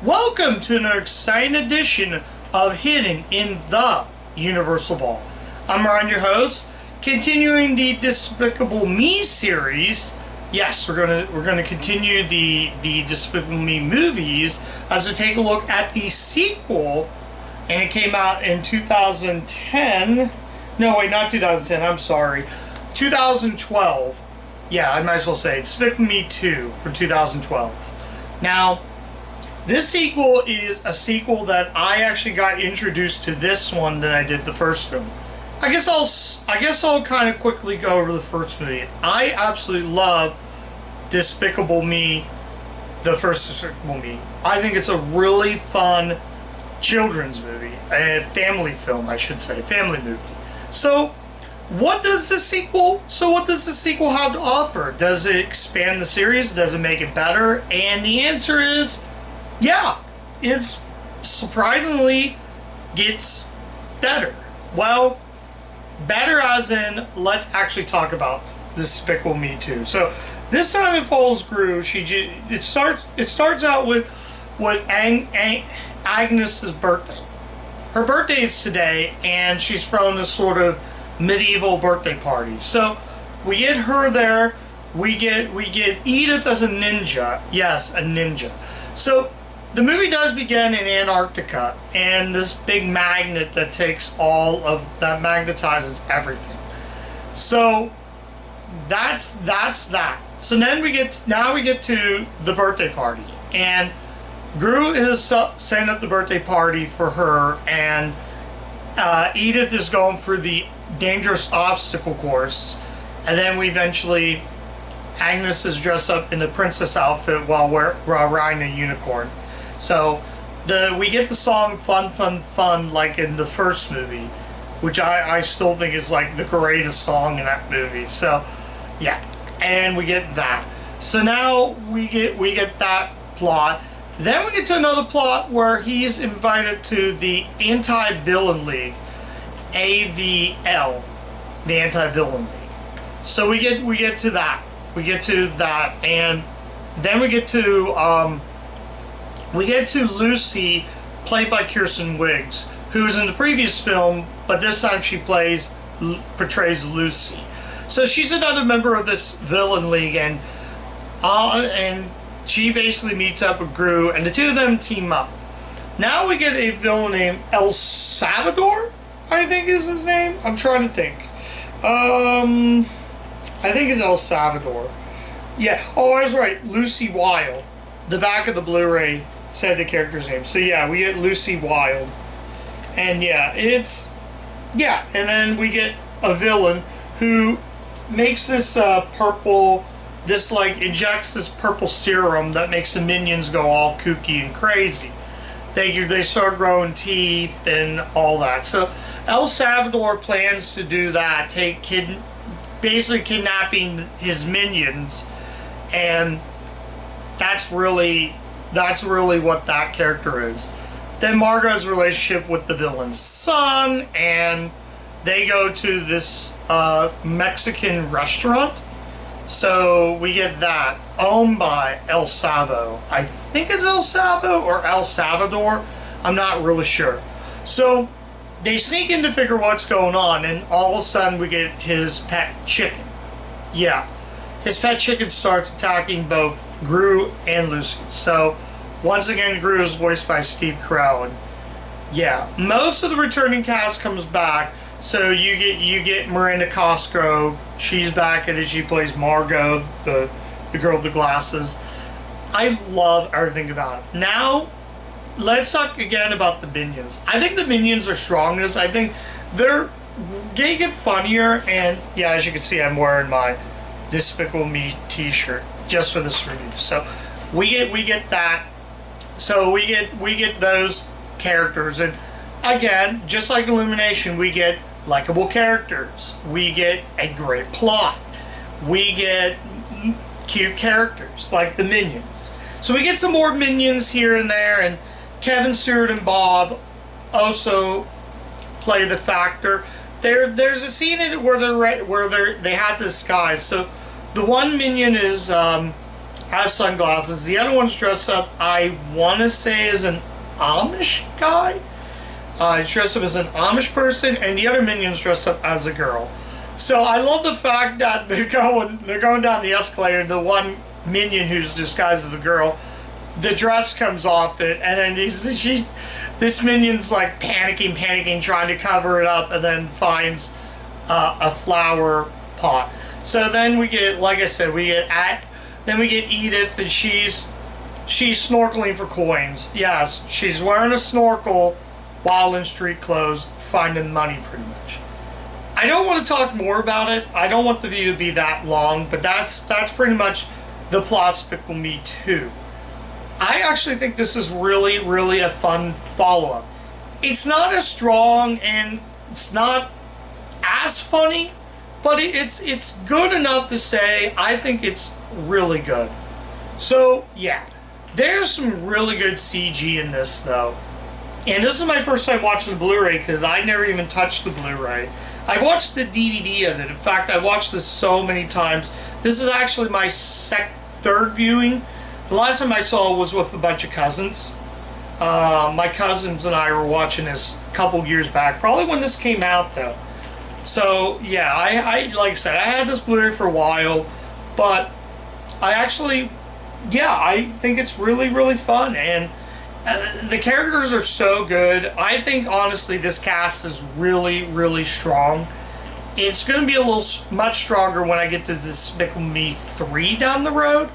Welcome to an exciting edition of Hidden in the Universal Vault. I'm Ryan, your host, continuing the Despicable Me series. Yes, we're gonna continue the Despicable Me movies as we take a look at the sequel, and it came out in 2010. No, wait, not 2010. I'm sorry, 2012. Yeah, I might as well say Despicable Me 2 for 2012. Now, this sequel is a sequel that I actually got introduced to this one than I did the first film. I guess I'll kind of quickly go over the first movie. I absolutely love Despicable Me, the first Despicable Me. I think it's a really fun children's movie, a family film, I should say, family movie. So, what does the sequel have to offer? Does it expand the series? Does it make it better? And the answer is, yeah, it's surprisingly gets better. Well, better as in, let's actually talk about Despicable Me 2. So, this time it follows Gru. It starts out with Agnes's birthday. Her birthday is today, and she's throwing this sort of medieval birthday party. So we get her there. We get Edith as a ninja. Yes, a ninja. So the movie does begin in Antarctica, and this big magnet that magnetizes everything. So that's that. So then we get to the birthday party, and Gru is setting up the birthday party for her, and Edith is going through the dangerous obstacle course, and then Agnes is dressed up in the princess outfit while riding a unicorn. So we get the song "Fun, Fun, Fun" like in the first movie, which I still think is like the greatest song in that movie. So yeah, and we get that. So now we get that plot. Then we get to another plot where he's invited to the Anti-Villain League, AVL, the Anti-Villain League. So we get to that. And then we get to Lucy, played by Kirsten Wiggs, who was in the previous film, but this time she portrays Lucy. So she's another member of this villain league, and she basically meets up with Gru, and the two of them team up. Now we get a villain named El Salvador, I think is his name. I'm trying to think. I think it's El Salvador. Yeah. Oh, I was right. Lucy Wilde. The back of the Blu-ray said the character's name. So yeah, we get Lucy Wilde. And yeah, and then we get a villain who makes this injects this purple serum that makes the minions go all kooky and crazy. They start growing teeth and all that. So El Salvador plans to do that, basically kidnapping his minions, and that's really what that character is. Then Margot's relationship with the villain's son, and they go to this Mexican restaurant. So we get that, owned by El Salvo. I think it's El Salvo or El Salvador. I'm not really sure. So they sneak in to figure what's going on, and all of a sudden we get his pet chicken. Yeah, his pet chicken starts attacking both Gru and Lucy. So once again, Gru is voiced by Steve Carell, and yeah, most of the returning cast comes back. So you get Miranda Cosgrove. She's back in it. She plays Margot, the girl with the glasses. I love everything about it. Now, let's talk again about the minions. I think the minions are strongest. I think they get funnier. And yeah, as you can see, I'm wearing my Despicable Me T-shirt just for this review. So we get that. So we get those characters, and again, just like Illumination, we get likable characters. We get a great plot. We get cute characters like the minions. So we get some more minions here and there, and Kevin Stewart and Bob also play the factor. There's a scene in it where they have this guy. So the one minion is has sunglasses. The other one's dressed up, I want to say, as an Amish guy. He's dressed up as an Amish person, and the other minion's dressed up as a girl. So I love the fact that they're going down the escalator. The one minion who's disguised as a girl, the dress comes off it, and then this minion's like panicking, trying to cover it up, and then finds a flower pot. So then we get, like I said, then we get Edith, and she's snorkeling for coins. Yes, she's wearing a snorkel while in street clothes, finding money pretty much. I don't want to talk more about it. I don't want the video to be that long, but that's pretty much the plot Despicable Me 2. I actually think this is really, really a fun follow-up. It's not as strong and it's not as funny, but it's good enough to say I think it's really good. So yeah, there's some really good CG in this though. And this is my first time watching the Blu-ray because I never even touched the Blu-ray. I've watched the DVD of it. In fact, I watched this so many times. This is actually my third viewing. The last time I saw it was with a bunch of cousins. My cousins and I were watching this a couple years back, probably when this came out though. So yeah, I like I said, I had this Blu-ray for a while, but I think it's really, really fun, and the characters are so good. I think honestly this cast is really, really strong. It's going to be much stronger when I get to Despicable Me 3 down the road.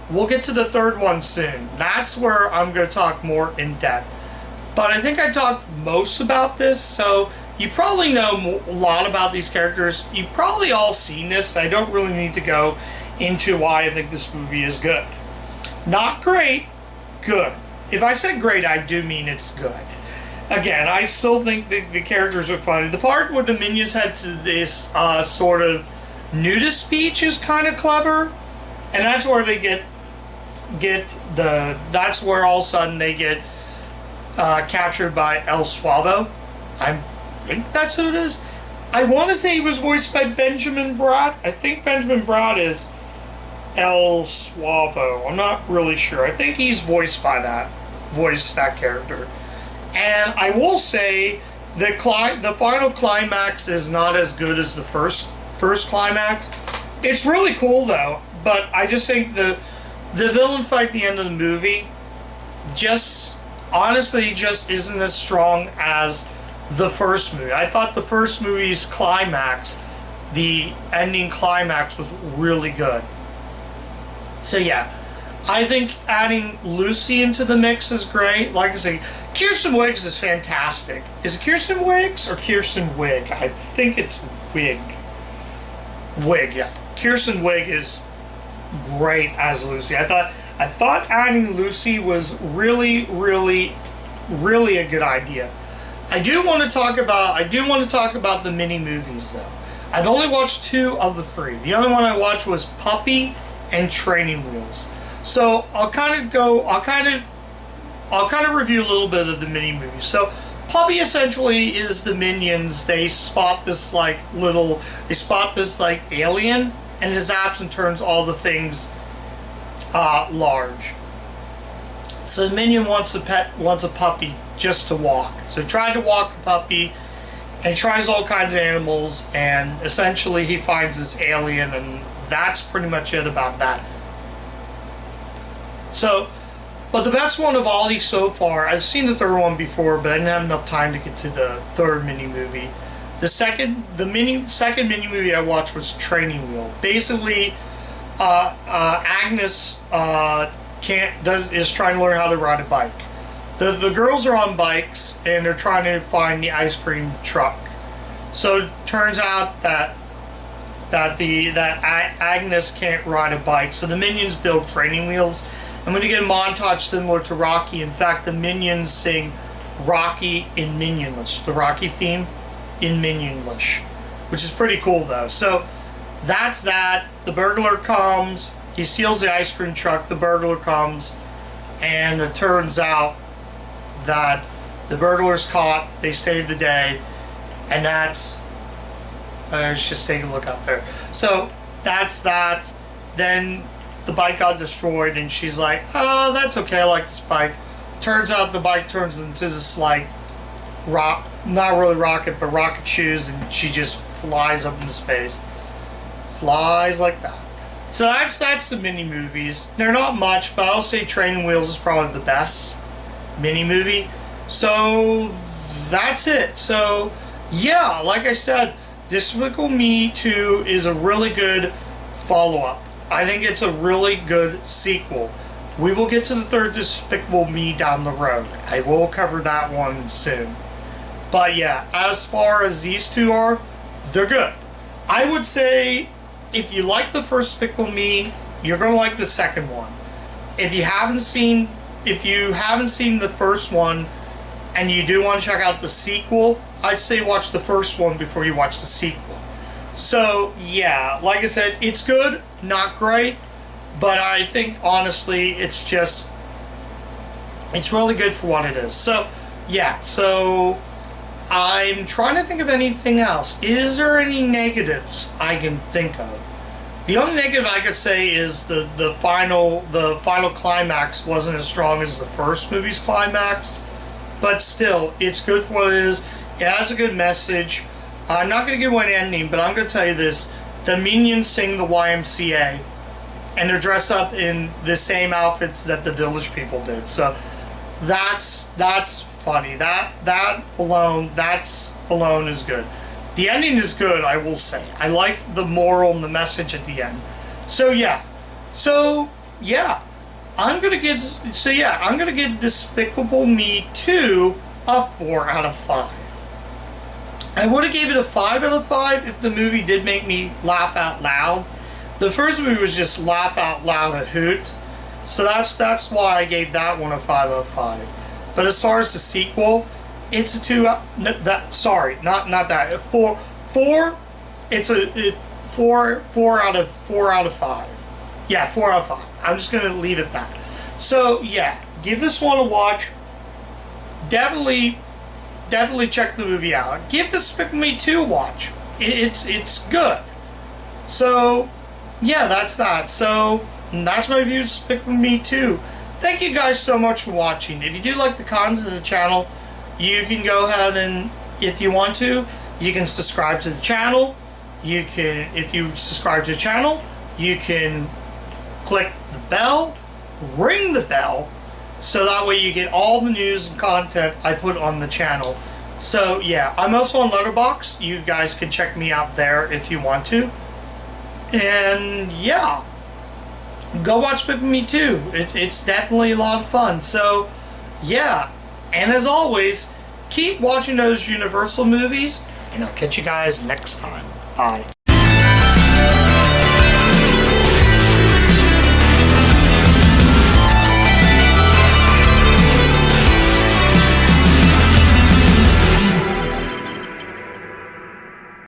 We'll get to the third one soon. That's where I'm going to talk more in depth. But I think I talked most about this, so you probably know a lot about these characters. You've probably all seen this. I don't really need to go into why I think this movie is good. Not great, good. If I said great, I do mean it's good. Again, I still think the characters are funny. The part where the minions head to this sort of nudist speech is kind of clever, and that's where they that's where all of a sudden they get captured by El Suavo. I think that's who it is. I want to say he was voiced by Benjamin Bratt. I think Benjamin Bratt is El Suavo. I'm not really sure. I think he's voiced that character. And I will say the final climax is not as good as the first climax. It's really cool though, but I just think the villain fight at the end of the movie honestly isn't as strong as the first movie. I thought the first movie's climax, the ending climax, was really good. So yeah, I think adding Lucy into the mix is great. Like I say, Kirsten Wiggs is fantastic. Is it Kirsten Wiggs or Kirsten Wig? I think it's Wig. Wig, yeah. Kirsten Wig is great as Lucy. I thought adding Lucy was really, really, really a good idea. I do want to talk about the mini movies though. I've only watched 2 of the 3. The other one I watched was Puppy and Training Wheels. So I'll kind of review a little bit of the mini movies. So Puppy essentially is the minions. They spot this alien, and it zaps and turns all the things large. So the minion wants a puppy just to walk. So he tried to walk the puppy, and he tries all kinds of animals, and essentially he finds this alien, and that's pretty much it about that. So, but the best one of all these so far, I've seen the third one before, but I didn't have enough time to get to the third mini movie. The second mini movie I watched was Training Wheel. Basically, Agnes is trying to learn how to ride a bike. The girls are on bikes and they're trying to find the ice cream truck. So it turns out that Agnes can't ride a bike. So the minions build training wheels. And when you get a montage similar to Rocky, in fact, the minions sing Rocky in Minionlish, the Rocky theme in Minionlish, which is pretty cool though. So that's that. The burglar comes, he steals the ice cream truck, the burglar comes, and it turns out that the burglar's caught, they save the day, and that's, let's just take a look up there. So that's that. Then the bike got destroyed, and she's like, oh, that's okay, I like this bike. Turns out the bike turns into this, like, not really rocket, but rocket shoes, and she just flies up into space. Flies like that. So that's the mini movies. They're not much, but I'll say Training Wheels is probably the best mini movie. So that's it. So yeah, like I said, Despicable Me 2 is a really good follow-up. I think it's a really good sequel. We will get to the third Despicable Me down the road. I will cover that one soon. But yeah, as far as these two are, they're good. I would say if you like the first Despicable Me, you're gonna like the second one. If you haven't seen the first one and you do want to check out the sequel, I'd say watch the first one before you watch the sequel. So yeah, like I said, it's good, not great, but I think honestly it's really good for what it is. So yeah, so I'm trying to think of anything else. Is there any negatives I can think of? The only negative I could say is the final climax wasn't as strong as the first movie's climax, but still, it's good for what it is. It has a good message. I'm not going to give away an ending, but I'm going to tell you this. The Minions sing the YMCA, and they're dressed up in the same outfits that the Village People did. So that's funny. That alone is good. The ending is good, I will say. I like the moral and the message at the end. So yeah. I'm gonna give Despicable Me 2 a 4 out of 5. I would have gave it a 5 out of 5 if the movie did make me laugh out loud. The first movie was just laugh out loud a hoot. So that's why I gave that one a 5 out of 5. But as far as the sequel, it's a 2. Sorry, not that. 4. It's a 4 out of 5. Yeah, 4 out of 5. I'm just gonna leave it that. So yeah, give this one a watch. Definitely check the movie out. Give Despicable Me 2 a watch. It's good. So yeah, that's that. So that's my review of Despicable Me 2. Thank you guys so much for watching. If you do like the content of the channel, you can go ahead and, if you want to, you can subscribe to the channel. You can, if you subscribe to the channel, you can click the bell, ring the bell, so that way you get all the news and content I put on the channel. So yeah, I'm also on Letterboxd. You guys can check me out there if you want to. And yeah, go watch Despicable Me 2. It's definitely a lot of fun. So yeah, and as always, keep watching those Universal movies, and I'll catch you guys next time. Bye.